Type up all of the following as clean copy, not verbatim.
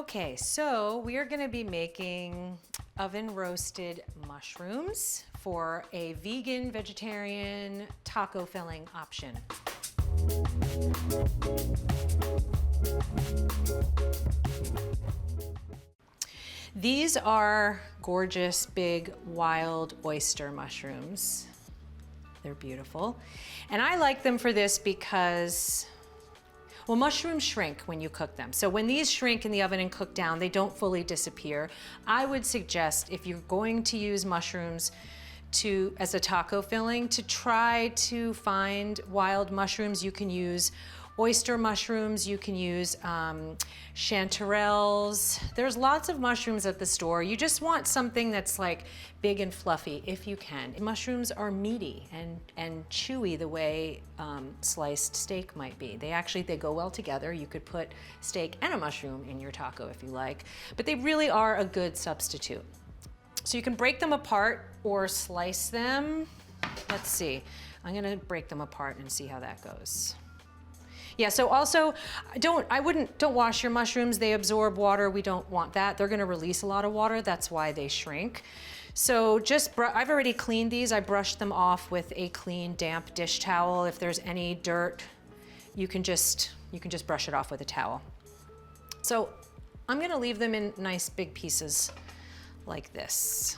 Okay, so we are gonna be making oven roasted mushrooms for a vegan, vegetarian taco filling option. These are gorgeous, big, wild oyster mushrooms. They're beautiful. And I like them for this because, well, mushrooms shrink when you cook them. So when these shrink in the oven and cook down, they don't fully disappear. I would suggest, if you're going to use mushrooms as a taco filling, to try to find wild mushrooms. You can use oyster mushrooms, you can use chanterelles. There's lots of mushrooms at the store. You just want something that's like big and fluffy if you can. Mushrooms are meaty and chewy the way sliced steak might be. They go well together. You could put steak and a mushroom in your taco if you like, but they really are a good substitute. So you can break them apart or slice them. Let's see, I'm gonna break them apart and see how that goes. Yeah, so also, don't wash your mushrooms. They absorb water. We don't want that. They're gonna release a lot of water. That's why they shrink. So I've already cleaned these. I brushed them off with a clean, damp dish towel. If there's any dirt, you can just brush it off with a towel. So I'm gonna leave them in nice big pieces like this.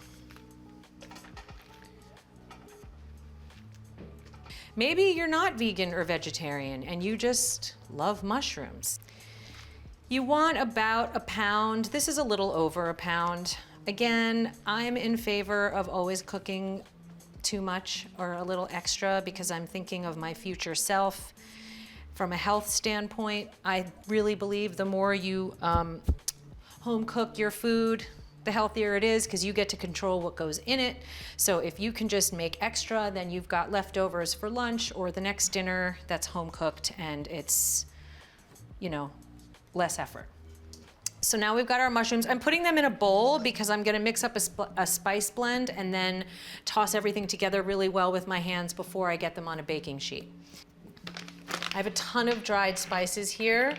Maybe you're not vegan or vegetarian and you just love mushrooms. You want about a pound. This is a little over a pound. Again, I'm in favor of always cooking too much or a little extra because I'm thinking of my future self. From a health standpoint, I really believe the more you home cook your food, the healthier it is because you get to control what goes in it. So if you can just make extra, then you've got leftovers for lunch or the next dinner that's home cooked, and it's, less effort. So now we've got our mushrooms. I'm putting them in a bowl because I'm gonna mix up a spice blend and then toss everything together really well with my hands before I get them on a baking sheet. I have a ton of dried spices here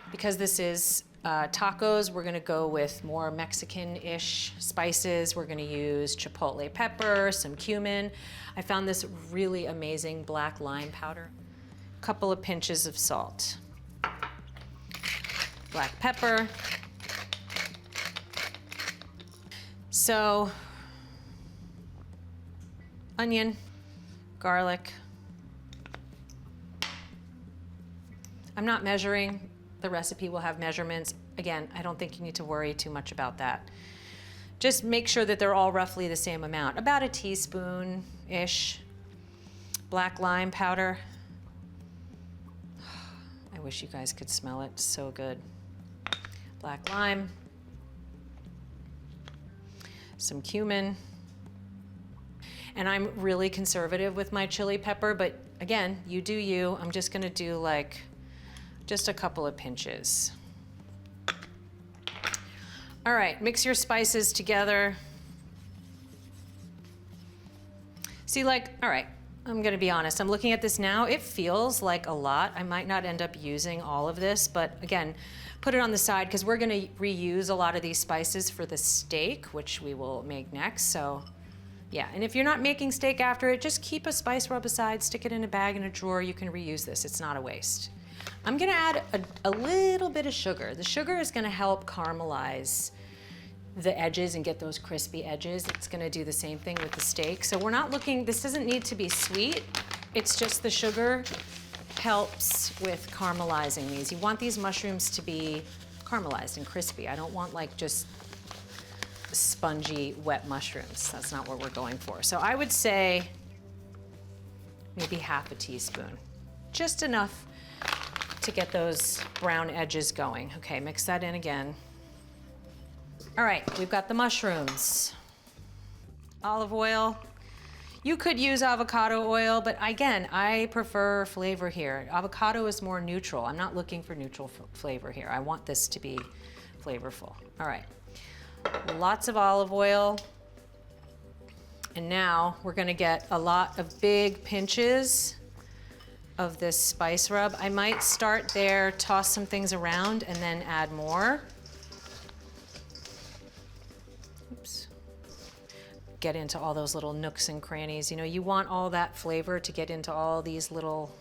because this is tacos. We're gonna go with more Mexican-ish spices. We're gonna use chipotle pepper, some cumin. I found this really amazing black lime powder. A couple of pinches of salt. Black pepper. So, onion, garlic. I'm not measuring. The recipe will have measurements. Again, I don't think you need to worry too much about that. Just make sure that they're all roughly the same amount, about a teaspoon-ish. Black lime powder. I wish you guys could smell it, it's so good. Black lime. Some cumin. And I'm really conservative with my chili pepper, but again, you do you. I'm just gonna do just a couple of pinches. All right, mix your spices together. See, all right, I'm gonna be honest. I'm looking at this now. It feels like a lot. I might not end up using all of this, but again, put it on the side because we're gonna reuse a lot of these spices for the steak, which we will make next, so yeah. And if you're not making steak after it, just keep a spice rub aside, stick it in a bag in a drawer. You can reuse this, it's not a waste. I'm gonna add a little bit of sugar. The sugar is gonna help caramelize the edges and get those crispy edges. It's gonna do the same thing with the steak. So we're not looking, this doesn't need to be sweet. It's just the sugar helps with caramelizing these. You want these mushrooms to be caramelized and crispy. I don't want just spongy, wet mushrooms. That's not what we're going for. So I would say maybe half a teaspoon. Just enough to get those brown edges going. Okay, mix that in again. All right, we've got the mushrooms. Olive oil. You could use avocado oil, but again, I prefer flavor here. Avocado is more neutral. I'm not looking for neutral flavor here. I want this to be flavorful. All right, lots of olive oil. And now we're gonna get a lot of big pinches of this spice rub. I might start there, toss some things around, and then add more. Oops. Get into all those little nooks and crannies. You know, you want all that flavor to get into all these little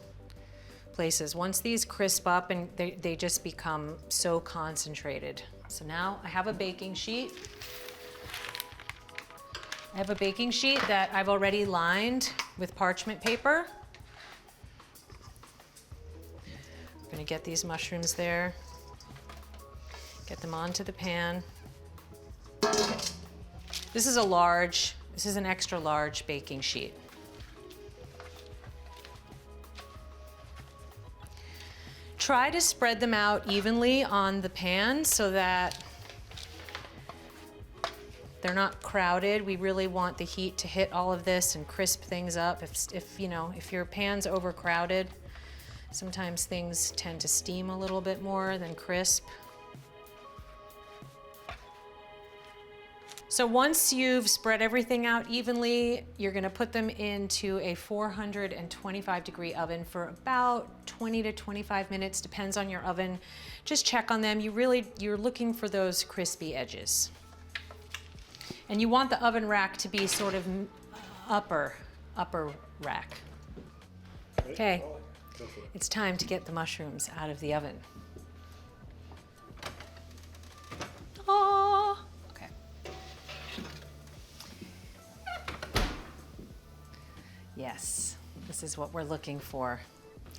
places. Once these crisp up, and they just become so concentrated. So now I have a baking sheet. I have a baking sheet that I've already lined with parchment paper. I'm gonna get these mushrooms there, get them onto the pan. This is an extra large baking sheet. Try to spread them out evenly on the pan so that they're not crowded. We really want the heat to hit all of this and crisp things up. If your pan's overcrowded, sometimes things tend to steam a little bit more than crisp. So once you've spread everything out evenly, you're gonna put them into a 425-degree oven for about 20 to 25 minutes, depends on your oven. Just check on them. You're looking for those crispy edges. And you want the oven rack to be sort of upper rack. Okay, it's time to get the mushrooms out of the oven. Oh, okay. Yes, this is what we're looking for.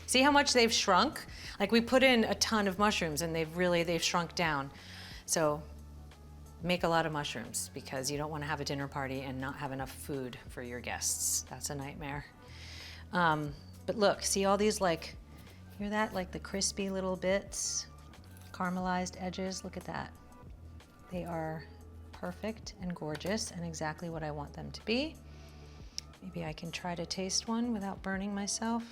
See how much they've shrunk? Like, we put in a ton of mushrooms and they've shrunk down. So make a lot of mushrooms because you don't want to have a dinner party and not have enough food for your guests. That's a nightmare. But look, see all these, like, hear that? Like the crispy little bits, caramelized edges, look at that. They are perfect and gorgeous and exactly what I want them to be. Maybe I can try to taste one without burning myself.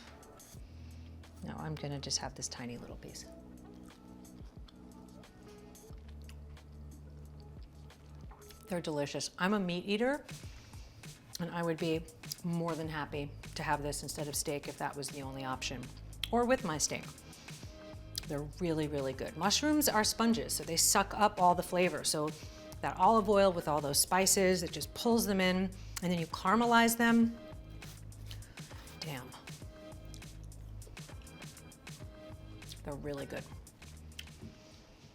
No, I'm gonna just have this tiny little piece. They're delicious. I'm a meat eater, and I would be more than happy to have this instead of steak if that was the only option, or with my steak. They're really, really good. Mushrooms are sponges, so they suck up all the flavor. So that olive oil with all those spices, it just pulls them in, and then you caramelize them. Damn. They're really good.